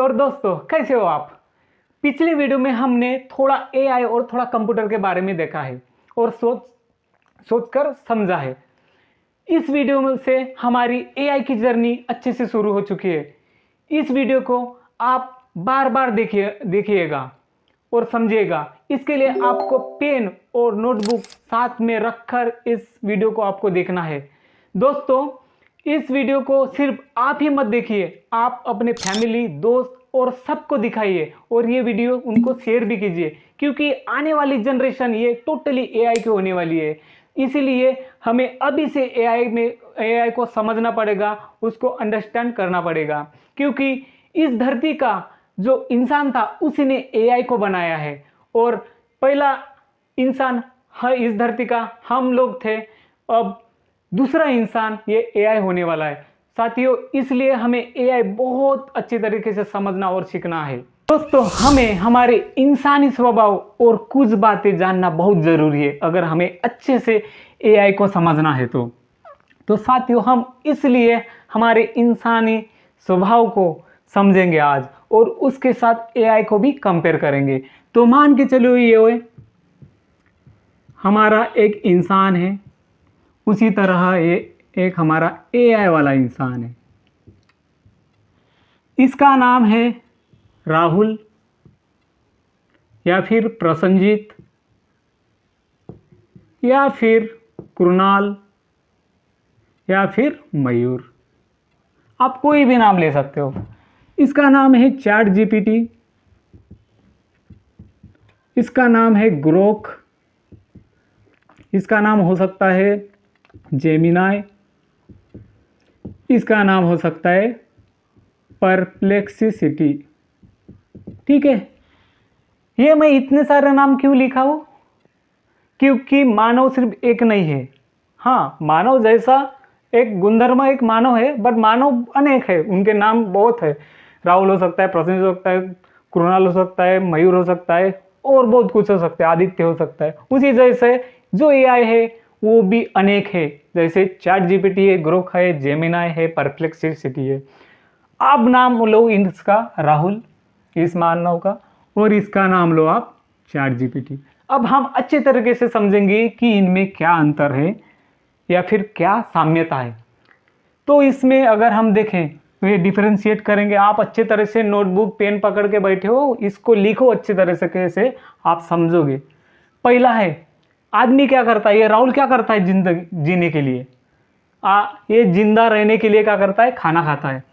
और दोस्तों, कैसे हो आप। पिछले वीडियो में हमने थोड़ा एआई और थोड़ा कंप्यूटर के बारे में देखा है और सोचकर समझा है। इस वीडियो में से हमारी एआई की जर्नी अच्छे से शुरू हो चुकी है। इस वीडियो को आप बार बार देखिएगा और समझिएगा। इसके लिए आपको पेन और नोटबुक साथ में रखकर इस वीडियो को आपको देखना है। दोस्तों, इस वीडियो को सिर्फ आप ही मत देखिए, आप अपने फैमिली, दोस्त और सबको दिखाइए और ये वीडियो उनको शेयर भी कीजिए, क्योंकि आने वाली जनरेशन ये टोटली एआई की होने वाली है। इसीलिए हमें अभी से एआई को समझना पड़ेगा, उसको अंडरस्टैंड करना पड़ेगा, क्योंकि इस धरती का जो इंसान था उसने एआई को बनाया है और पहला इंसान इस धरती का हम लोग थे। अब दूसरा इंसान ये एआई होने वाला है साथियों। इसलिए हमें एआई बहुत अच्छी तरीके से समझना और सीखना है। दोस्तों, हमें हमारे इंसानी स्वभाव और कुछ बातें जानना बहुत ज़रूरी है अगर हमें अच्छे से एआई को समझना है तो साथियों, हम इसलिए हमारे इंसानी स्वभाव को समझेंगे आज और उसके साथ एआई को भी कंपेयर करेंगे। तो मान के चलो ये हमारा एक इंसान है, उसी तरह ये एक हमारा एआई वाला इंसान है। इसका नाम है राहुल या फिर प्रसन्नजीत या फिर कृणाल या फिर मयूर, आप कोई भी नाम ले सकते हो। इसका नाम है चैट जीपीटी, इसका नाम है ग्रोक, इसका नाम हो सकता है जेमिनाई, इसका नाम हो सकता है परप्लेक्सिटी। ठीक है, ये मैं इतने सारे नाम क्यों लिखा हूं? क्योंकि मानव सिर्फ एक नहीं है। हाँ, मानव जैसा एक गुणधर्म एक मानव है, बट मानव अनेक है, उनके नाम बहुत है। राहुल हो सकता है, प्रसन्न हो सकता है, कृणाल हो सकता है, मयूर हो सकता है और बहुत कुछ हो सकता है, आदित्य हो सकता है। उसी जैसे जो एआई है वो भी अनेक है, जैसे चैट जीपीटी है, ग्रोक है, जेमिनाई है, परप्लेक्सिटी है। अब नाम लो इसका राहुल, इस मानव का, और इसका नाम लो आप चैट जीपीटी। अब हम अच्छे तरीके से समझेंगे कि इनमें क्या अंतर है या फिर क्या साम्यता है। तो इसमें अगर हम देखें तो ये डिफरेंशिएट करेंगे। आप अच्छे तरह से नोटबुक पेन पकड़ के बैठे हो, इसको लिखो अच्छे तरह से, कैसे आप समझोगे। पहला है, आदमी क्या करता है, ये राहुल क्या करता है जिंदगी जीने के लिए, ये जिंदा रहने के लिए क्या करता है, खाना खाता है।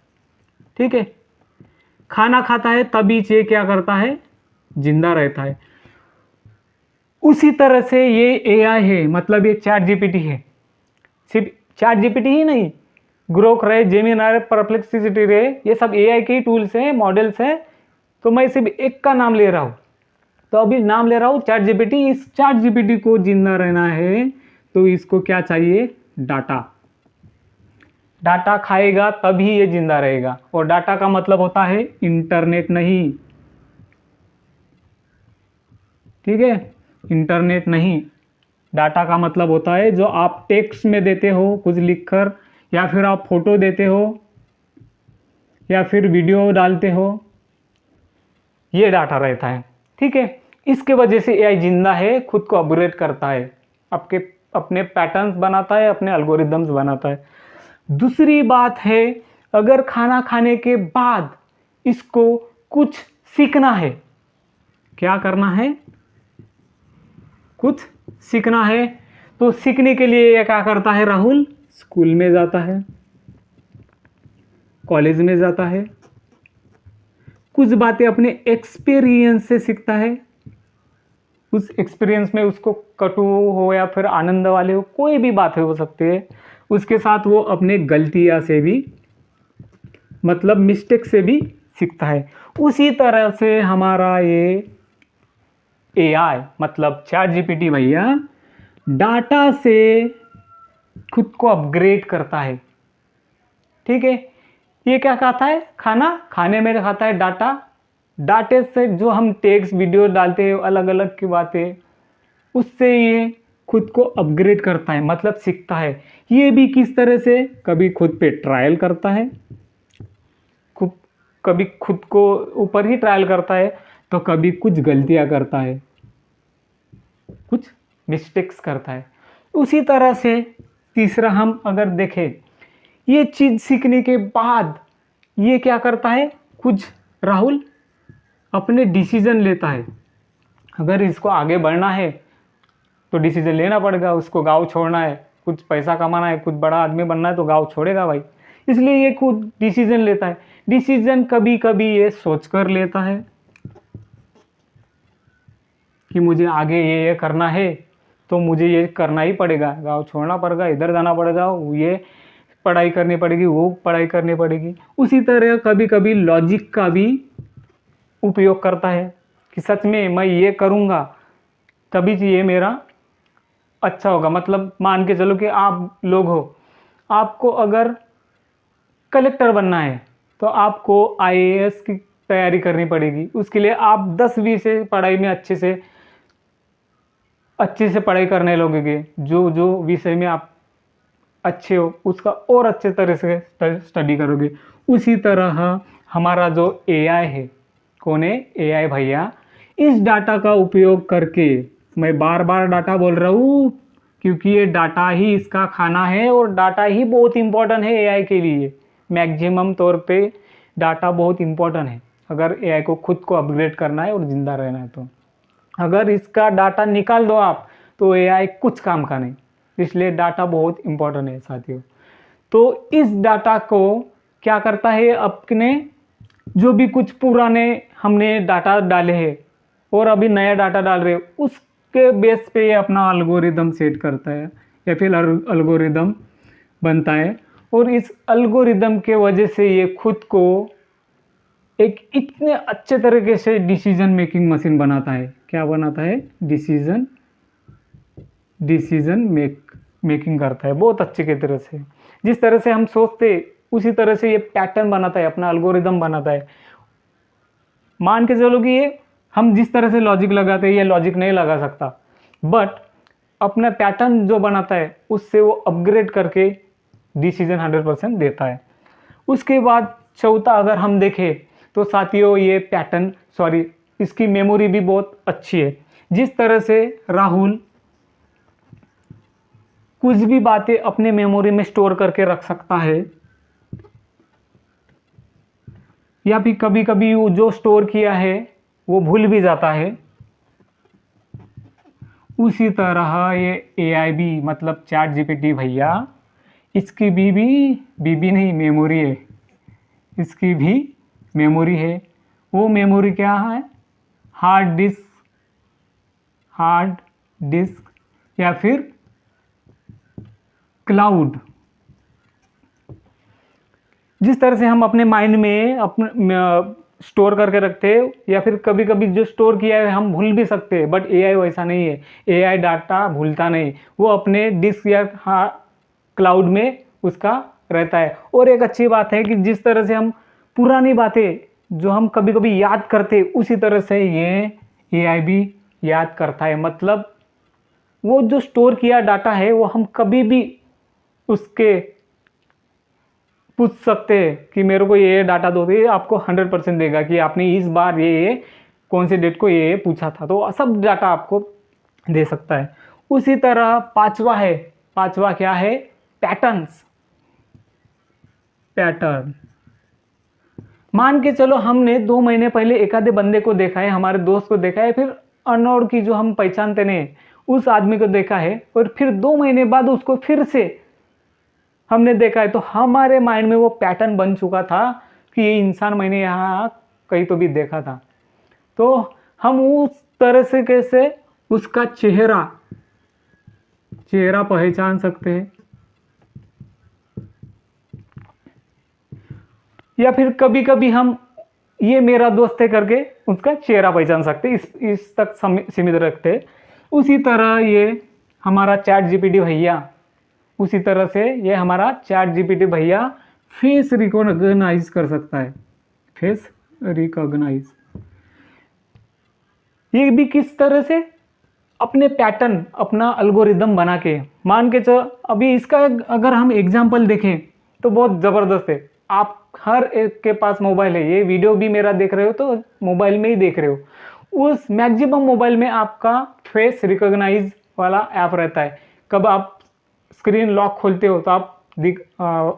ठीक है, खाना खाता है तभी ये क्या करता है, जिंदा रहता है। उसी तरह से ये एआई है, मतलब ये चैट जीपीटी है। सिर्फ चैट जीपीटी ही नहीं, ग्रोक रहे, जेमिनाई, परप्लेक्सिटी रहे, ये सब एआई के टूल्स हैं, मॉडल्स हैं। तो मैं सिर्फ एक का नाम ले रहा हूँ, तो अभी नाम ले रहा हूँ चैट जीपीटी। इस चैट जीपीटी को जिंदा रहना है तो इसको क्या चाहिए, डाटा। डाटा खाएगा तभी ये जिंदा रहेगा, और डाटा का मतलब होता है इंटरनेट नहीं। ठीक है, इंटरनेट नहीं, डाटा का मतलब होता है जो आप टेक्स्ट में देते हो कुछ लिखकर, या फिर आप फोटो देते हो या फिर वीडियो डालते हो, ये डाटा रहता है। ठीक है, इसके वजह से एआई जिंदा है, खुद को अपग्रेड करता है, अपने पैटर्न्स बनाता है, अपने एल्गोरिदम्स बनाता है। दूसरी बात है, अगर खाना खाने के बाद इसको कुछ सीखना है, क्या करना है, कुछ सीखना है, तो सीखने के लिए ये क्या करता है, राहुल स्कूल में जाता है, कॉलेज में जाता है, कुछ बातें अपने एक्सपीरियंस से सीखता है। उस एक्सपीरियंस में उसको कटु हो या फिर आनंद वाले हो, कोई भी बातें हो सकती है, उसके साथ वो अपने गलतियां से भी, मतलब मिस्टेक से भी सीखता है। उसी तरह से हमारा ये एआई मतलब चैट जीपीटी भैया डाटा से खुद को अपग्रेड करता है। ठीक है, ये क्या खाता है, खाना खाने में खाता है डाटा, डाटे से जो हम टेक्स्ट वीडियो डालते हैं अलग अलग की बातें, उससे ये खुद को अपग्रेड करता है, मतलब सीखता है। ये भी किस तरह से, कभी खुद पे ट्रायल करता है, कभी खुद को ऊपर ही ट्रायल करता है, तो कभी कुछ गलतियां करता है, कुछ मिस्टेक्स करता है। उसी तरह से तीसरा हम अगर देखें, ये चीज़ सीखने के बाद ये क्या करता है, कुछ राहुल अपने डिसीजन लेता है। अगर इसको आगे बढ़ना है तो डिसीजन लेना पड़ेगा, उसको गांव छोड़ना है, कुछ पैसा कमाना है, कुछ बड़ा आदमी बनना है तो गांव छोड़ेगा भाई। इसलिए ये खुद डिसीजन लेता है। डिसीजन कभी कभी ये सोच कर लेता है कि मुझे आगे ये करना है तो मुझे ये करना ही पड़ेगा, गांव छोड़ना पड़ेगा, इधर जाना पड़ेगा, ये पढ़ाई करनी पड़ेगी, वो पढ़ाई करनी पड़ेगी। उसी तरह कभी कभी लॉजिक का भी उपयोग करता है कि सच में मैं ये करूँगा तभी ये मेरा अच्छा होगा। मतलब मान के चलो कि आप लोग हो, आपको अगर कलेक्टर बनना है तो आपको आईएएस की तैयारी करनी पड़ेगी। उसके लिए आप 10-20 से पढ़ाई में अच्छे से पढ़ाई करने लगोगे। जो जो विषय में आप अच्छे हो उसका और अच्छे तरह से स्टडी करोगे। उसी तरह हमारा जो एआई है, कौन है, एआई भैया, इस डाटा का उपयोग करके, मैं बार बार डाटा बोल रहा हूँ क्योंकि ये डाटा ही इसका खाना है और डाटा ही बहुत इंपॉर्टेंट है एआई के लिए। मैक्सिमम तौर पे डाटा बहुत इंपॉर्टेंट है अगर एआई को खुद को अपग्रेड करना है और ज़िंदा रहना है। तो अगर इसका डाटा निकाल दो आप तो एआई कुछ काम का नहीं। इसलिए डाटा बहुत इंपॉर्टेंट है साथियों। तो इस डाटा को क्या करता है, अपने जो भी कुछ पुराने हमने डाटा डाले हैं और अभी नया डाटा डाल रहे हैं, उसके बेस पे ये अपना एल्गोरिदम सेट करता है या फिर एल्गोरिदम बनता है। और इस एल्गोरिदम के वजह से ये खुद को एक इतने अच्छे तरीके से डिसीजन मेकिंग मशीन बनाता है। क्या बनाता है, डिसीजन मेकिंग करता है बहुत अच्छे की तरह से। जिस तरह से हम सोचते उसी तरह से ये पैटर्न बनाता है, अपना एल्गोरिदम बनाता है। मान के चलो कि ये हम जिस तरह से लॉजिक लगाते हैं ये लॉजिक नहीं लगा सकता, बट अपना पैटर्न जो बनाता है उससे वो अपग्रेड करके डिसीजन 100% देता है। उसके बाद चौथा अगर हम देखें तो साथियों, ये पैटर्न इसकी मेमोरी भी बहुत अच्छी है। जिस तरह से राहुल कुछ भी बातें अपने मेमोरी में स्टोर करके रख सकता है या फिर कभी कभी वो जो स्टोर किया है वो भूल भी जाता है, उसी तरह ये एआई भी, मतलब चैट जीपीटी भैया, इसकी बीबी नहीं मेमोरी है, इसकी भी मेमोरी है। वो मेमोरी क्या है, हार्ड डिस्क या फिर क्लाउड। जिस तरह से हम अपने माइंड में अपने स्टोर करके रखते हैं या फिर कभी कभी जो स्टोर किया है हम भूल भी सकते हैं, बट एआई वैसा नहीं है। एआई डाटा भूलता नहीं, वो अपने डिस्क या क्लाउड में उसका रहता है। और एक अच्छी बात है कि जिस तरह से हम पुरानी बातें जो हम कभी कभी याद करते उसी तरह से ये एआई भी याद करता है। मतलब वो जो स्टोर किया डाटा है वो हम कभी भी उसके पूछ सकते हैं कि मेरे को ये डाटा दो, तो ये आपको 100% देगा कि आपने इस बार ये कौन से डेट को ये पूछा था, तो सब डाटा आपको दे सकता है। उसी तरह पांचवा क्या है, पैटर्न। मान के चलो हमने 2 महीने पहले एक आधे बंदे को देखा है, हमारे दोस्त को देखा है, फिर अनोड की जो हम पहचानते नहीं उस आदमी को देखा है, और फिर 2 महीने बाद उसको फिर से हमने देखा है, तो हमारे माइंड में वो पैटर्न बन चुका था कि ये इंसान मैंने यहाँ कहीं तो भी देखा था। तो हम उस तरह से कैसे उसका चेहरा पहचान सकते हैं, या फिर कभी कभी हम ये मेरा दोस्त है करके उसका चेहरा पहचान सकते हैं, इस तक सीमित रखते हैं। उसी तरह ये हमारा चैट जीपीटी भैया, उसी तरह से ये हमारा चैट जीपीटी भैया फेस रिकॉग्नाइज कर सकता है, फेस रिकॉग्नाइज। ये भी किस तरह से, अपने पैटर्न, अपना एल्गोरिदम बना के। मान के चलो अभी इसका अगर हम एग्जांपल देखें तो बहुत ज़बरदस्त है। आप हर एक के पास मोबाइल है, ये वीडियो भी मेरा देख रहे हो तो मोबाइल में ही देख रहे हो। उस मैक्सिमम मोबाइल में आपका फेस रिकॉग्नाइज वाला ऐप रहता है। कब आप स्क्रीन लॉक खोलते हो तो आप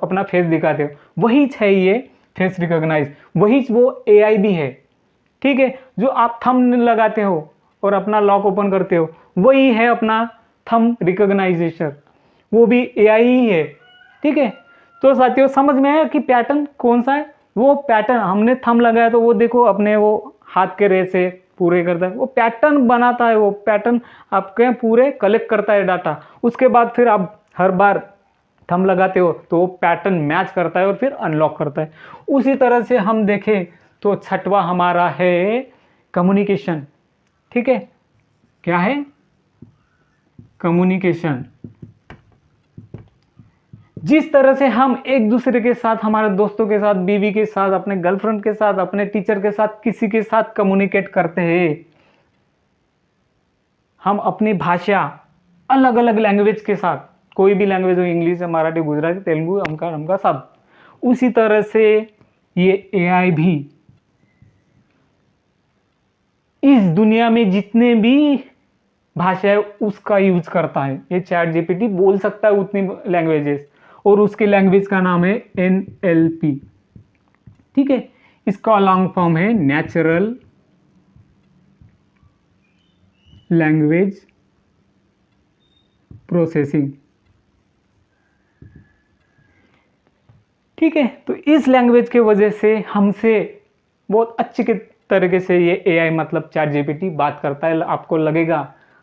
अपना फेस दिखाते हो, वही है ये फेस रिकॉग्नाइज, वही वो एआई भी है। ठीक है, जो आप थंब लगाते हो और अपना लॉक ओपन करते हो, वही है अपना थंब रिकॉग्नाइजेशन, वो भी एआई ही है। ठीक है, तो साथियों समझ में आया कि पैटर्न कौन सा है। वो पैटर्न हमने थंब लगाया तो वो देखो अपने वो हाथ के रे से पूरे करता है, वो पैटर्न बनाता है, वो पैटर्न आपके पूरे कलेक्ट करता है डाटा। उसके बाद फिर आप हर बार थंब लगाते हो तो वो पैटर्न मैच करता है और फिर अनलॉक करता है। उसी तरह से हम देखें तो छठवां हमारा है कम्युनिकेशन। ठीक है, क्या है? कम्युनिकेशन। जिस तरह से हम एक दूसरे के साथ, हमारे दोस्तों के साथ, बीवी के साथ, अपने गर्लफ्रेंड के साथ, अपने टीचर के साथ, किसी के साथ कम्युनिकेट करते हैं, हम अपनी भाषा अलग अलग लैंग्वेज के साथ, कोई भी लैंग्वेज हो, इंग्लिश, मराठी, गुजराती, तेलुगु, अमका अमका सब, उसी तरह से ये एआई भी इस दुनिया में जितने भी भाषा है उसका यूज करता है। ये चैट जीपीटी बोल सकता है उतनी लैंग्वेजेस, और उसके लैंग्वेज का नाम है एनएलपी। ठीक है, इसका लॉन्ग फॉर्म है नेचुरल लैंग्वेज प्रोसेसिंग। ठीक है, तो इस लैंग्वेज के वजह से हमसे बहुत अच्छे के तरीके से ये एआई मतलब चैट जीपीटी बात करता है। आपको लगेगा,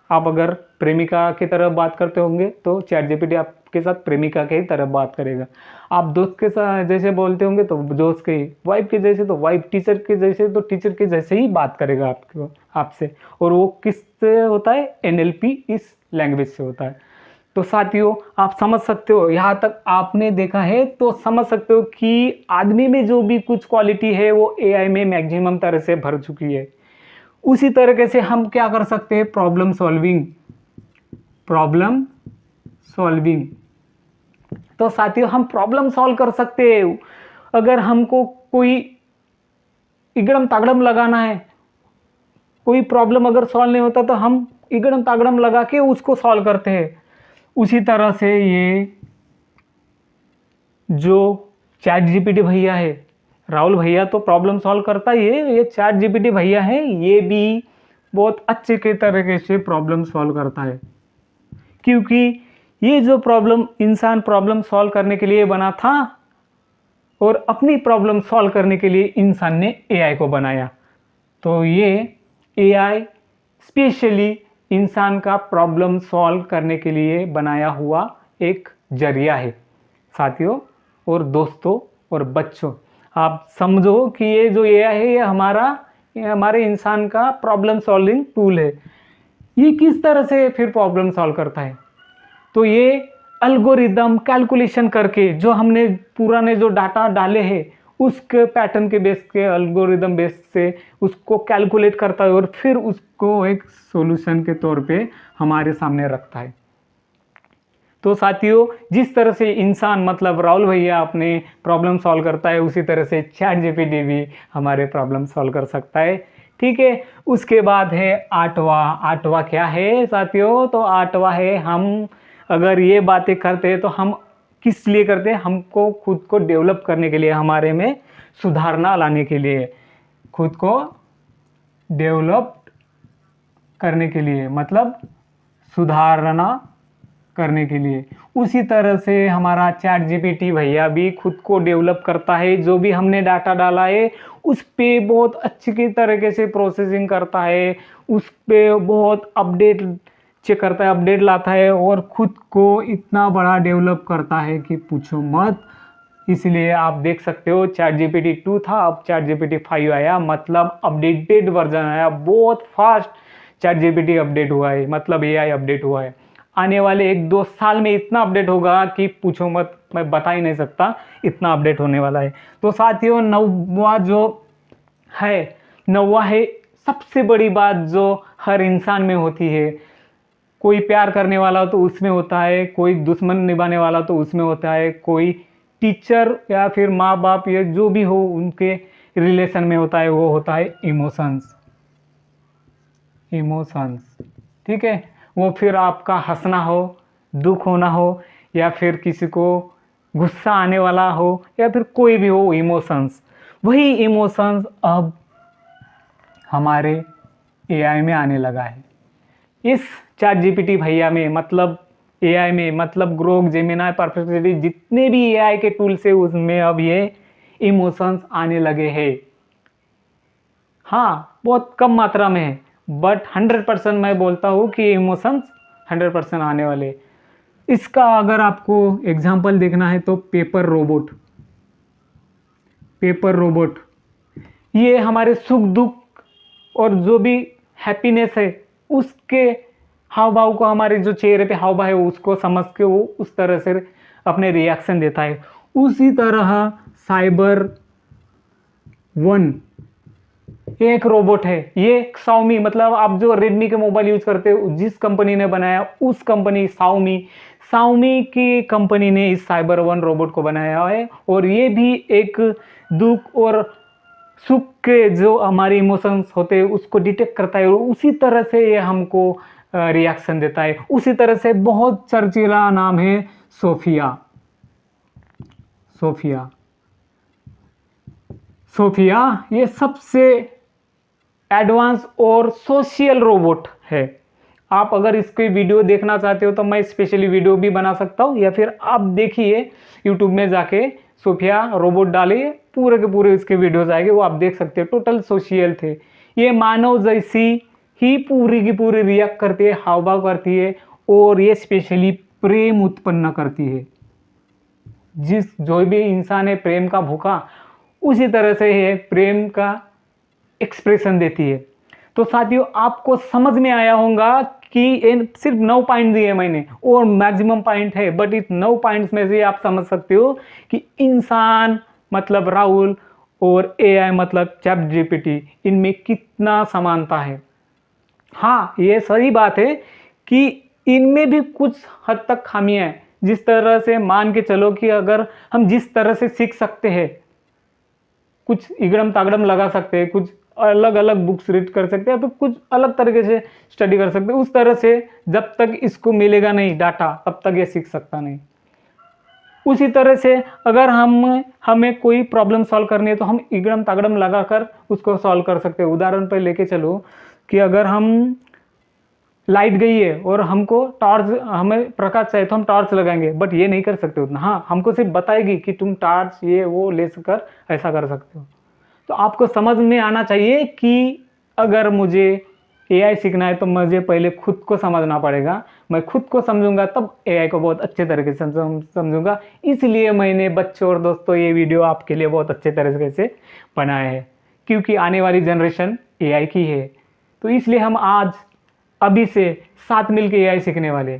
आप अगर प्रेमिका की तरह बात करते होंगे तो चैट जीपीटी आपके साथ प्रेमिका के ही तरह बात करेगा। आप दोस्त के साथ जैसे बोलते होंगे तो दोस्त के, वाइफ के जैसे तो वाइफ, टीचर के जैसे तो टीचर के जैसे ही बात करेगा आपको, आपसे। और वो किससे होता है? एनएलपी, इस लैंग्वेज से होता है। तो साथियों आप समझ सकते हो, यहाँ तक आपने देखा है तो समझ सकते हो कि आदमी में जो भी कुछ क्वालिटी है वो एआई में मैक्सिमम तरह से भर चुकी है। उसी तरीके से हम क्या कर सकते हैं? Problem solving. प्रॉब्लम सॉल्विंग, तो साथियों हम प्रॉब्लम सॉल्व कर सकते हैं। अगर हमको कोई इगड़म तागड़म लगाना है, कोई प्रॉब्लम अगर सॉल्व नहीं होता तो हम इगड़म तागड़म लगा के उसको सॉल्व करते हैं। उसी तरह से ये जो चैट जीपीटी भैया है, राहुल भैया तो प्रॉब्लम सॉल्व करता ही है, ये चैट जीपीटी भैया है, ये भी बहुत अच्छे के तरीके से प्रॉब्लम सॉल्व करता है। क्योंकि ये जो प्रॉब्लम, इंसान प्रॉब्लम सॉल्व करने के लिए बना था और अपनी प्रॉब्लम सॉल्व करने के लिए इंसान ने एआई को बनाया। तो ये एआई स्पेशली इंसान का प्रॉब्लम सॉल्व करने के लिए बनाया हुआ एक जरिया है। साथियों और दोस्तों और बच्चों, आप समझो कि ये जो एआई है ये हमारे इंसान का प्रॉब्लम सॉल्विंग टूल है। ये किस तरह से फिर प्रॉब्लम सॉल्व करता है? तो ये एल्गोरिदम कैलकुलेशन करके, जो हमने पुराने जो डाटा डाले हैं उसके पैटर्न के बेस के, एल्गोरिदम बेस से उसको कैलकुलेट करता है और फिर उसको एक सॉल्यूशन के तौर पे हमारे सामने रखता है। तो साथियों जिस तरह से इंसान मतलब राहुल भैया अपने प्रॉब्लम सॉल्व करता है, उसी तरह से चैट जीपीटी भी हमारे प्रॉब्लम सॉल्व कर सकता है। ठीक है, उसके बाद है आठवां क्या है साथियों? तो आठवां है, हम अगर ये बातें करते हैं तो हम किस लिए करते हैं? हमको खुद को डेवलप करने के लिए, हमारे में सुधारना लाने के लिए, खुद को डेवलप करने के लिए, मतलब सुधारना करने के लिए। उसी तरह से हमारा चैट जीपीटी भैया भी खुद को डेवलप करता है। जो भी हमने डाटा डाला है उस पे बहुत अच्छी की तरीके से प्रोसेसिंग करता है, उस पे बहुत अपडेट चेक करता है, अपडेट लाता है और खुद को इतना बड़ा डेवलप करता है कि पूछो मत। इसलिए आप देख सकते हो चैट जीपीटी 2 था, अब चैट जीपीटी 5 आया, मतलब अपडेटेड वर्जन आया। बहुत फास्ट चैट जीपीटी अपडेट हुआ है, मतलब एआई अपडेट हुआ है। आने वाले 1-2 साल में इतना अपडेट होगा कि पूछो मत, मैं बता ही नहीं सकता, इतना अपडेट होने वाला है। तो साथियों नौवां है सबसे बड़ी बात जो हर इंसान में होती है। कोई प्यार करने वाला तो उसमें होता है, कोई दुश्मन निभाने वाला तो उसमें होता है, कोई टीचर या फिर माँ बाप या जो भी हो उनके रिलेशन में होता है, वो होता है इमोशंस। इमोशंस, ठीक है। वो फिर आपका हंसना हो, दुख होना हो, या फिर किसी को गुस्सा आने वाला हो, या फिर कोई भी हो इमोशंस, वही इमोशंस अब हमारे एआई में आने लगा है। इस चैट जीपीटी भैया में, मतलब एआई में, मतलब ग्रोक, जेमिनाई, परप्लेक्सिटी, जितने भी एआई के टूल्स है उसमें अब ये इमोशंस आने लगे हैं। हाँ, बहुत कम मात्रा में है, बट 100% मैं बोलता हूँ कि इमोशंस 100% आने वाले। इसका अगर आपको एग्जांपल देखना है तो पेपर रोबोट। पेपर रोबोट ये हमारे सुख दुख और जो भी हैप्पीनेस है उसके हाव भाव को, हमारे जो चेहरे पे हाव भाव है उसको समझ के वो उस तरह से अपने रिएक्शन देता है। उसी तरह साइबर वन एक रोबोट है। ये Xiaomi, मतलब आप जो रेडमी के मोबाइल यूज करते हो, जिस कंपनी ने बनाया उस कंपनी Xiaomi की कंपनी ने इस साइबर वन रोबोट को बनाया है। और ये भी एक दुख और सुख के जो हमारे इमोशंस होते हैं उसको डिटेक्ट करता है, और उसी तरह से ये हमको रिएक्शन देता है। उसी तरह से बहुत चर्चिला नाम है सोफिया। सोफिया सोफिया ये सबसे एडवांस और सोशल रोबोट है। आप अगर इसके वीडियो देखना चाहते हो तो मैं स्पेशली वीडियो भी बना सकता हूँ, या फिर आप देखिए यूट्यूब में जाके सोफिया रोबोट डालिए, पूरे के पूरे इसके वीडियोस आएंगे, वो आप देख सकते हो। टोटल सोशल थे। ये मानव जैसी ही पूरी की पूरी रिएक्ट करती है, हाव भाव करती है, और ये स्पेशली प्रेम उत्पन्न करती है। जिस जो भी इंसान है प्रेम का भूखा, उसी तरह से ये प्रेम का एक्सप्रेशन देती है। तो साथियों, आपको समझ में आया होगा कि सिर्फ 9 पॉइंट दिए मैंने, और मैक्सिमम पॉइंट है, बट इस 9 पॉइंट्स में से आप समझ सकते हो कि इंसान मतलब राहुल और एआई मतलब चैट जीपीटी, इनमें कितना समानता है। हाँ, ये सही बात है कि इनमें भी कुछ हद तक खामियां हैं। जिस तरह से मान के चलो कि अगर हम जिस तरह से सीख सकते हैं, कुछ इगड़म तागड़म लगा सकते हैं, कुछ अलग अलग बुक्स रीड कर सकते हैं, फिर कुछ अलग तरीके से स्टडी कर सकते हैं, उस तरह से जब तक इसको मिलेगा नहीं डाटा, तब तक ये सीख सकता नहीं। उसी तरह से अगर हमें कोई प्रॉब्लम सॉल्व करनी है तो हम इगड़म तागड़म लगाकर उसको सॉल्व कर सकते हैं। उदाहरण पर लेके चलो कि अगर हम लाइट गई है और हमको टॉर्च, हमें प्रकाश चाहिए तो हम टॉर्च लगाएंगे, बट ये नहीं कर सकते उतना। हाँ, हमको सिर्फ बताएगी कि तुम टॉर्च ये वो ले कर ऐसा कर सकते हो। तो आपको समझ में आना चाहिए कि अगर मुझे एआई सीखना है तो मुझे पहले खुद को समझना पड़ेगा। मैं खुद को समझूंगा तब एआई को बहुत अच्छे तरीके से समझूंगा। इसलिए मैंने बच्चों और दोस्तों ये वीडियो आपके लिए बहुत अच्छे तरीके से बनाया है, क्योंकि आने वाली जनरेशन एआई की है। तो इसलिए हम आज अभी से साथ मिलकर एआई सीखने वाले।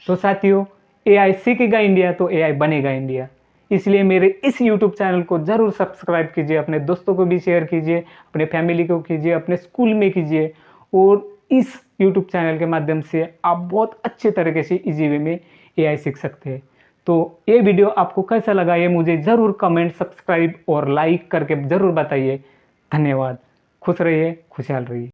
तो साथियों, एआई सीखेगा इंडिया तो एआई बनेगा इंडिया। इसलिए मेरे इस YouTube चैनल को ज़रूर सब्सक्राइब कीजिए, अपने दोस्तों को भी शेयर कीजिए, अपने फैमिली को कीजिए, अपने स्कूल में कीजिए, और इस YouTube चैनल के माध्यम से आप बहुत अच्छे तरीके से इजी वे में एआई सीख सकते हैं। तो ये वीडियो आपको कैसा लगा ये मुझे ज़रूर कमेंट, सब्सक्राइब और लाइक करके ज़रूर बताइए। धन्यवाद। खुश रहिए, खुशहाल रहिए।